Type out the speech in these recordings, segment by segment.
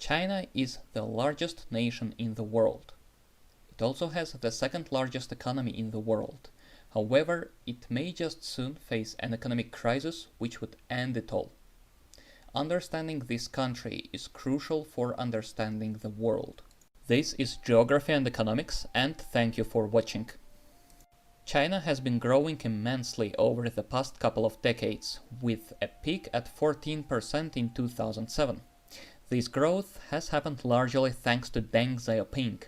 China is the largest nation in the world. It also has the second largest economy in the world. However, it may just soon face an economic crisis which would end it all. Understanding this country is crucial for understanding the world. This is Geography and Economics, and thank you for watching. China has been growing immensely over the past couple of decades, with a peak at 14% in 2007. This growth has happened largely thanks to Deng Xiaoping,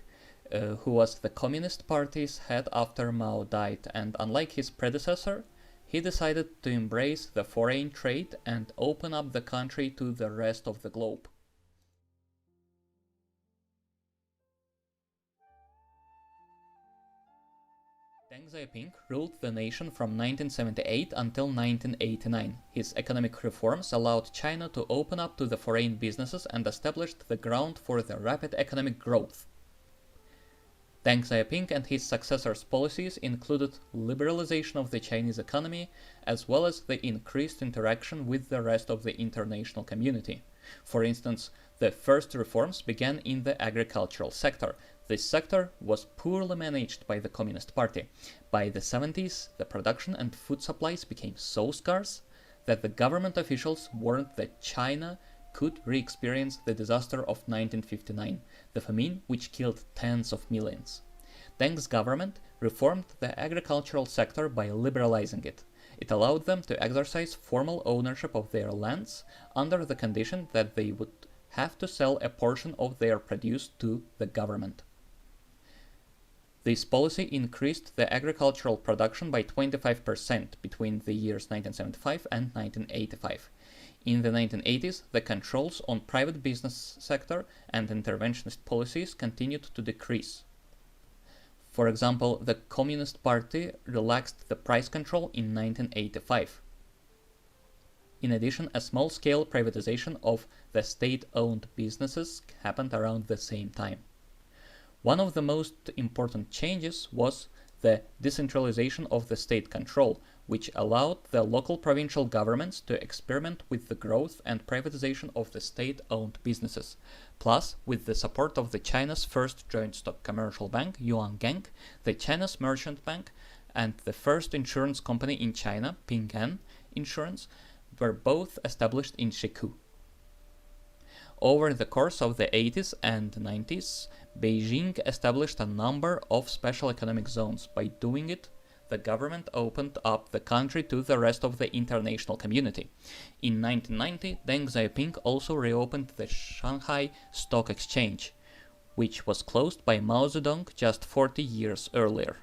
who was the Communist Party's head after Mao died, and unlike his predecessor, he decided to embrace the foreign trade and open up the country to the rest of the globe. Deng Xiaoping ruled the nation from 1978 until 1989. His economic reforms allowed China to open up to the foreign businesses and established the ground for the rapid economic growth. Deng Xiaoping and his successors' policies included liberalization of the Chinese economy, as well as the increased interaction with the rest of the international community. For instance, the first reforms began in the agricultural sector. This sector was poorly managed by the Communist Party. By the 70s, the production and food supplies became so scarce that the government officials warned that China could re-experience the disaster of 1959, the famine which killed tens of millions. Deng's government reformed the agricultural sector by liberalizing it. It allowed them to exercise formal ownership of their lands under the condition that they would have to sell a portion of their produce to the government. This policy increased the agricultural production by 25% between the years 1975 and 1985. In the 1980s, the controls on private business sector and interventionist policies continued to decrease. For example, the Communist Party relaxed the price control in 1985. In addition, a small-scale privatization of the state-owned businesses happened around the same time. One of the most important changes was the decentralization of the state control, which allowed the local provincial governments to experiment with the growth and privatization of the state-owned businesses. Plus, with the support of the China's first joint stock commercial bank, Yuangang, the China's merchant bank, and the first insurance company in China, Ping An Insurance, were both established in Shikou. Over the course of the 80s and 90s, Beijing established a number of special economic zones. By doing it, the government opened up the country to the rest of the international community. In 1990, Deng Xiaoping also reopened the Shanghai Stock Exchange, which was closed by Mao Zedong just 40 years earlier.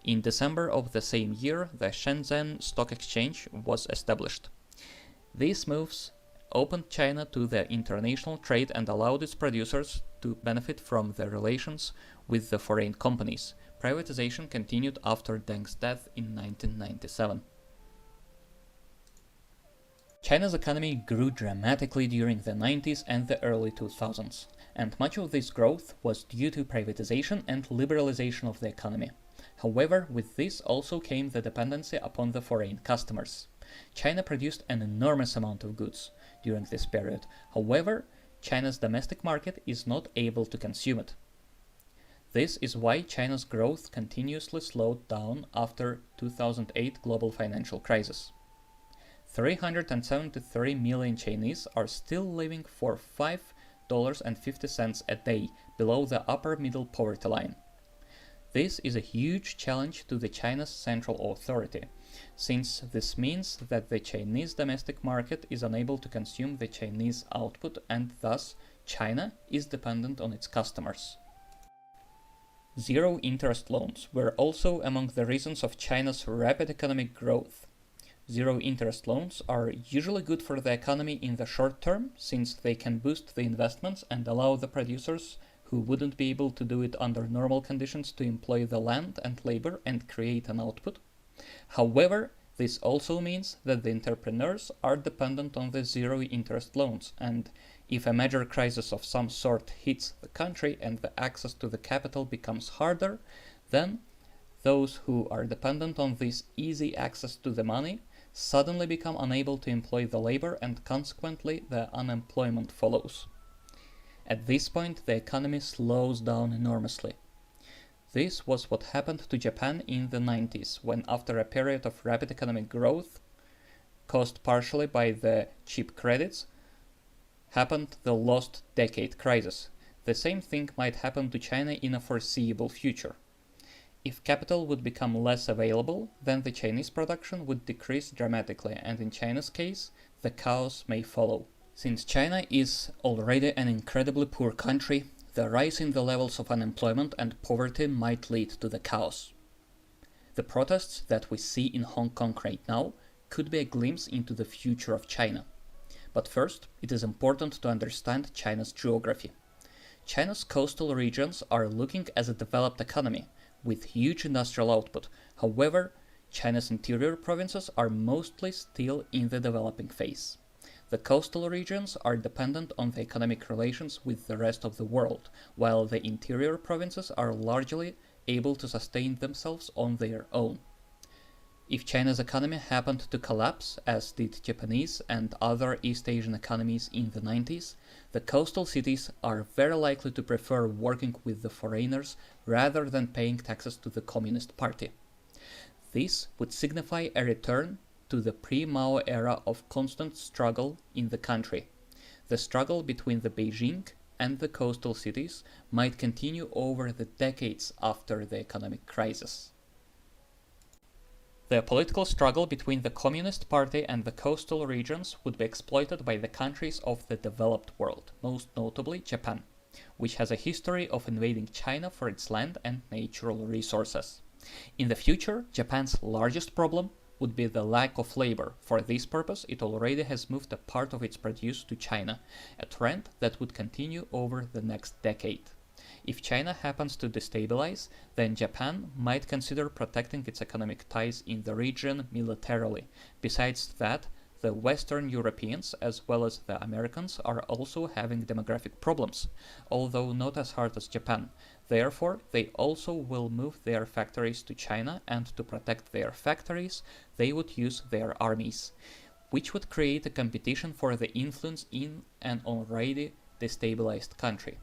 In December of the same year, the Shenzhen Stock Exchange was established. These moves opened China to the international trade and allowed its producers to benefit from the relations with the foreign companies. Privatization continued after Deng's death in 1997. China's economy grew dramatically during the 90s and the early 2000s, and much of this growth was due to privatization and liberalization of the economy. However, with this also came the dependency upon the foreign customers. China produced an enormous amount of goods during this period. However, China's domestic market is not able to consume it. This is why China's growth continuously slowed down after 2008 global financial crisis. 373 million Chinese are still living for $5.50 a day below the upper middle poverty line. This is a huge challenge to the China's central authority, since this means that the Chinese domestic market is unable to consume the Chinese output and thus China is dependent on its customers. Zero-interest loans were also among the reasons of China's rapid economic growth. Zero-interest loans are usually good for the economy in the short term, since they can boost the investments and allow the producers who wouldn't be able to do it under normal conditions to employ the land and labor and create an output. However, this also means that the entrepreneurs are dependent on the zero-interest loans, and if a major crisis of some sort hits the country and the access to the capital becomes harder, then those who are dependent on this easy access to the money suddenly become unable to employ the labor, and consequently the unemployment follows. At this point, the economy slows down enormously. This was what happened to Japan in the 90s, when after a period of rapid economic growth, caused partially by the cheap credits, happened the lost decade crisis. The same thing might happen to China in a foreseeable future. If capital would become less available, then the Chinese production would decrease dramatically, and in China's case, the chaos may follow. Since China is already an incredibly poor country, the rise in the levels of unemployment and poverty might lead to the chaos. The protests that we see in Hong Kong right now could be a glimpse into the future of China. But first, it is important to understand China's geography. China's coastal regions are looking as a developed economy, with huge industrial output. However, China's interior provinces are mostly still in the developing phase. The coastal regions are dependent on the economic relations with the rest of the world, while the interior provinces are largely able to sustain themselves on their own. If China's economy happened to collapse, as did Japanese and other East Asian economies in the 90s, the coastal cities are very likely to prefer working with the foreigners rather than paying taxes to the Communist Party. This would signify a return to the pre-Mao era of constant struggle in the country. The struggle between the Beijing and the coastal cities might continue over the decades after the economic crisis. The political struggle between the Communist Party and the coastal regions would be exploited by the countries of the developed world, most notably Japan, which has a history of invading China for its land and natural resources. In the future, Japan's largest problem would be the lack of labor. For this purpose, it already has moved a part of its produce to China, a trend that would continue over the next decade. If China happens to destabilize, then Japan might consider protecting its economic ties in the region militarily. Besides that, the Western Europeans as well as the Americans are also having demographic problems, although not as hard as Japan. Therefore, they also will move their factories to China, and to protect their factories, they would use their armies, which would create a competition for the influence in an already destabilized country.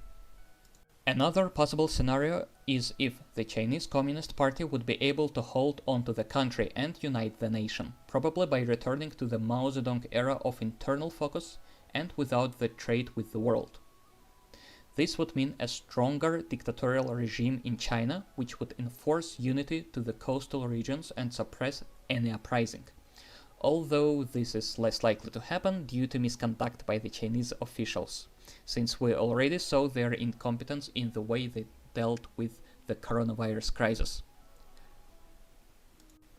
Another possible scenario is if the Chinese Communist Party would be able to hold onto the country and unite the nation, probably by returning to the Mao Zedong era of internal focus and without the trade with the world. This would mean a stronger dictatorial regime in China, which would enforce unity to the coastal regions and suppress any uprising. Although this is less likely to happen due to misconduct by the Chinese officials, since we already saw their incompetence in the way they dealt with the coronavirus crisis.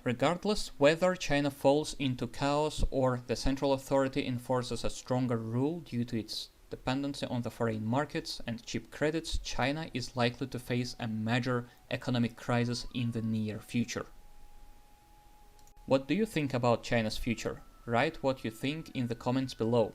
Regardless whether China falls into chaos or the central authority enforces a stronger rule due to its dependency on the foreign markets and cheap credits, China is likely to face a major economic crisis in the near future. What do you think about China's future? Write what you think in the comments below.